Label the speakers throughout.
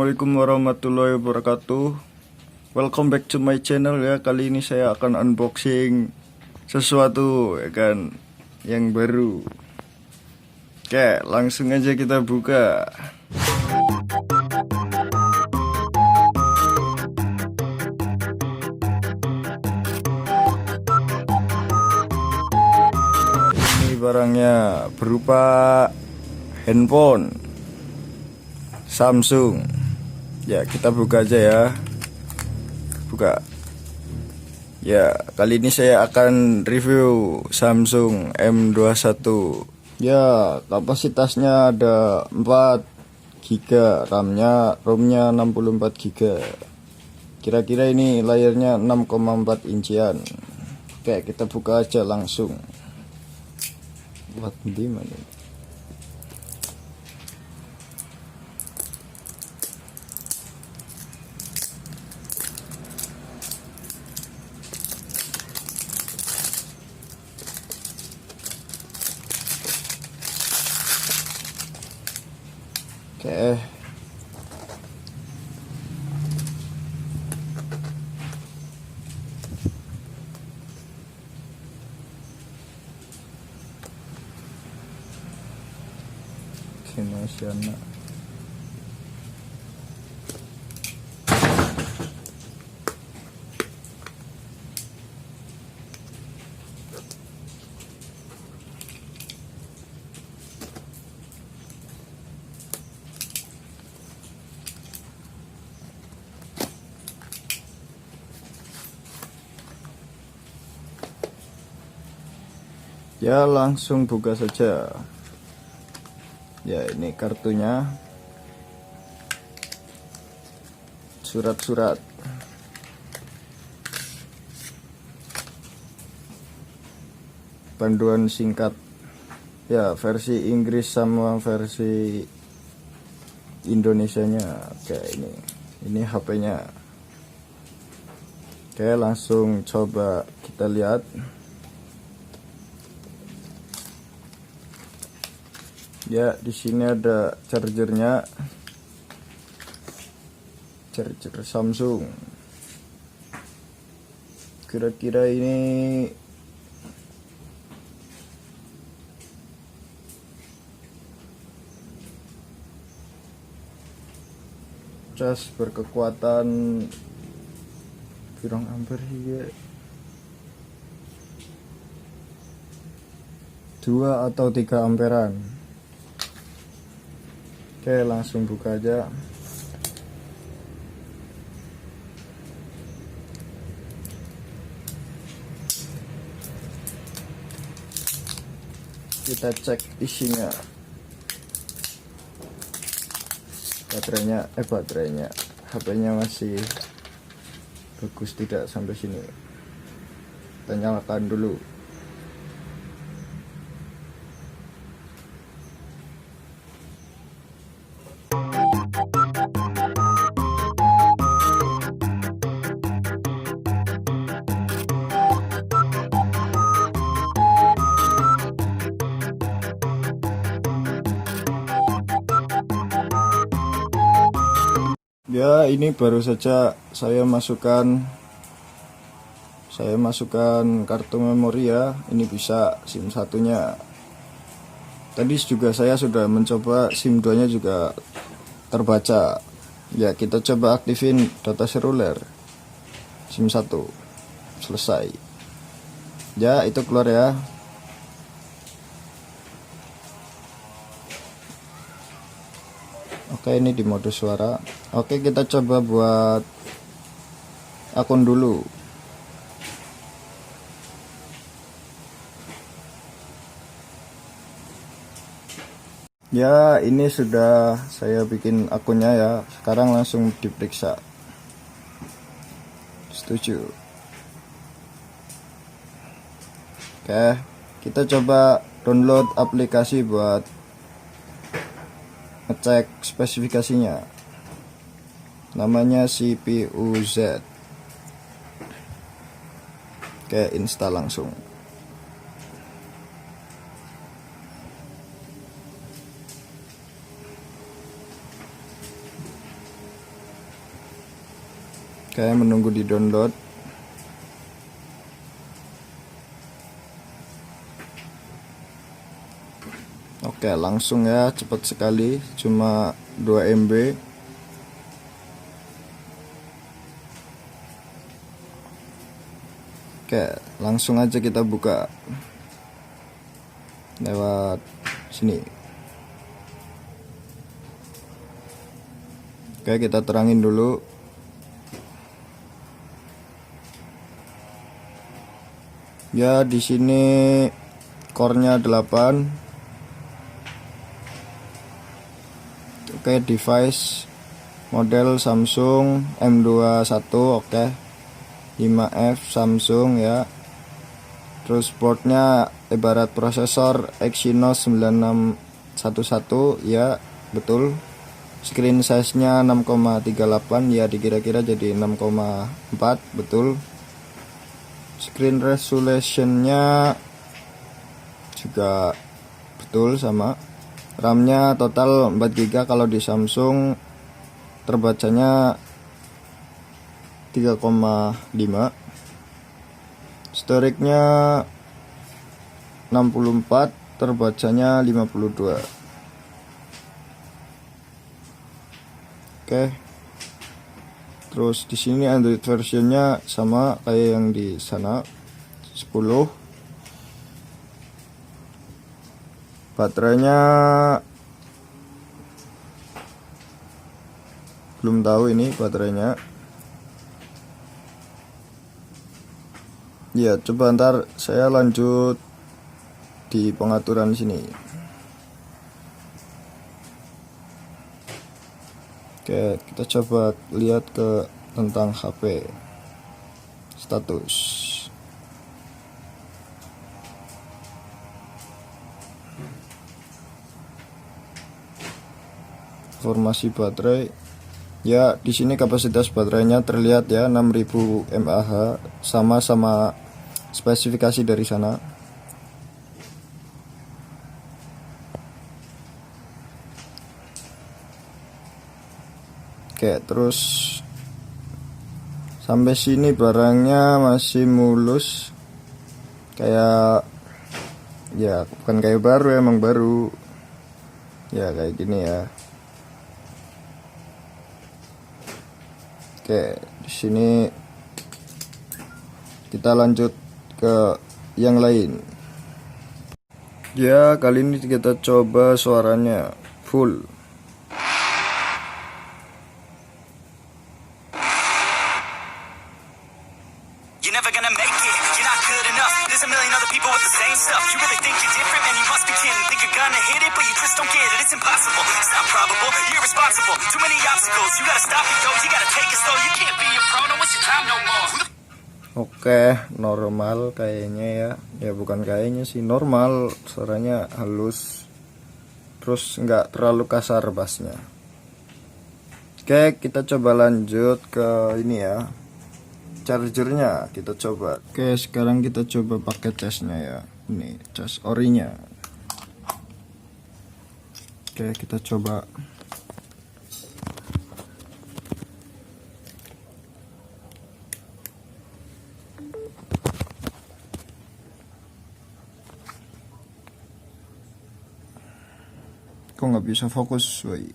Speaker 1: Assalamualaikum warahmatullahi wabarakatuh. Welcome back to my channel ya. Kali ini saya akan unboxing sesuatu ya kan, yang baru. Oke, langsung aja kita buka. Ini barangnya berupa handphone Samsung. Ya, kita buka aja ya. Buka. Ya, kali ini saya akan review Samsung M21. Ya, kapasitasnya ada 4 GB, ROM-nya 64 GB. Kira-kira ini layarnya 6,4 inchian. Oke, kita buka aja langsung. Buat di mana? Oke. Nasional. Ya, langsung buka saja. Ya, ini kartunya, surat-surat, panduan singkat ya, versi Inggris sama versi Indonesianya. Oke, ini HP-nya. Oke, langsung coba kita lihat. Ya, di sini ada chargernya, charger Samsung. Kira-kira ini cas berkekuatan pirang ampere ya, 2 atau 3 amperan. Oke, langsung buka aja. Kita cek isinya. Baterainya HP-nya masih bagus, tidak sampai sini. Kita nyalakan dulu. Ya, ini baru saja saya masukkan kartu memori ya. Ini bisa SIM satunya. Tadi juga saya sudah mencoba SIM 2 nya juga terbaca. Ya, kita coba aktifin data seluler SIM 1. Selesai. Ya, itu keluar ya. Oke, ini di mode suara. Oke, kita coba buat akun dulu. Ya, ini sudah saya bikin akunnya ya. Sekarang langsung diperiksa. Setuju. Oke, kita coba download aplikasi buat ngecek spesifikasinya. Namanya CPU-Z. Oke, install langsung. Kayak menunggu di download. Oke, langsung ya, cepat sekali, cuma 2 MB. Oke, langsung aja kita buka lewat sini. Oke, kita terangin dulu. Ya, di sini core-nya 8. Oke, device model Samsung M21, oke. 5F Samsung ya. Terus boardnya ibarat prosesor Exynos 9611 ya, betul. Screen size nya 6,38 ya, dikira-kira jadi 6,4, betul. Screen resolution nya juga betul sama. RAM nya total 4 GB, kalau di Samsung terbacanya 3,5. Storage nya 64, terbacanya 52. Oke. Terus di sini Android versionnya sama kayak yang di sana, 10. Baterainya belum tahu ini baterainya. Ya, coba ntar saya lanjut di pengaturan sini. Oke, kita coba lihat ke tentang HP status. Informasi baterai. Ya, di sini kapasitas baterainya terlihat ya, 6000 mAh, sama spesifikasi dari sana. Oke, terus sampai sini barangnya masih mulus, kayak ya bukan kayak baru, emang baru ya, kayak gini ya. Oke, di sini kita lanjut ke yang lain. Ya, kali ini kita coba suaranya full.
Speaker 2: You're never gonna make it, you're not good enough. There's a million other people with the same stuff. You really think you're different, man, you must be kidding. Think you're gonna hit it, but you just don't get it. It's impossible, it's not probable, you're irresponsible. Too many obstacles, you gotta stop it though. You gotta take it slow, you can't be a pro, don't waste your time no more.
Speaker 1: Oke, normal kayaknya ya. Ya bukan kayaknya sih, normal. Suaranya halus. Terus nggak terlalu kasar bassnya. Oke, kita coba lanjut ke ini ya. Chargernya kita coba. Oke, sekarang kita coba pakai casnya ya. Ini cas orinya. Oke, kita coba. Kok nggak bisa fokus, woi.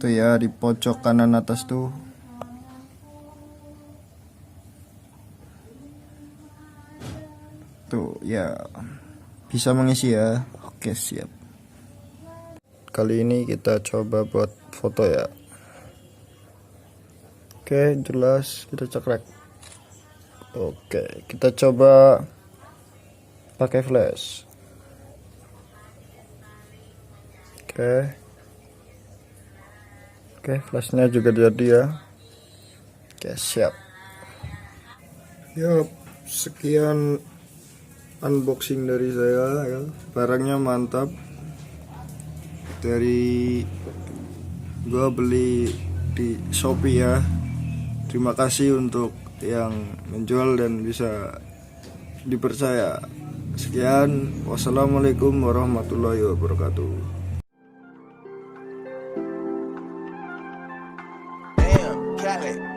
Speaker 1: Tuh ya, di pojok kanan atas tuh. Tuh ya, bisa mengisi ya. Oke, siap. Kali ini kita coba buat foto ya. Oke, jelas, kita cekrek. Oke, kita coba pakai flash. Oke, flashnya juga jadi ya. Oke, siap. Yup, sekian unboxing dari saya ya. Barangnya mantap, dari gua beli di Shopee ya. Terima kasih untuk yang menjual dan bisa dipercaya. Sekian, wassalamualaikum warahmatullahi wabarakatuh.
Speaker 2: Damn, Cali.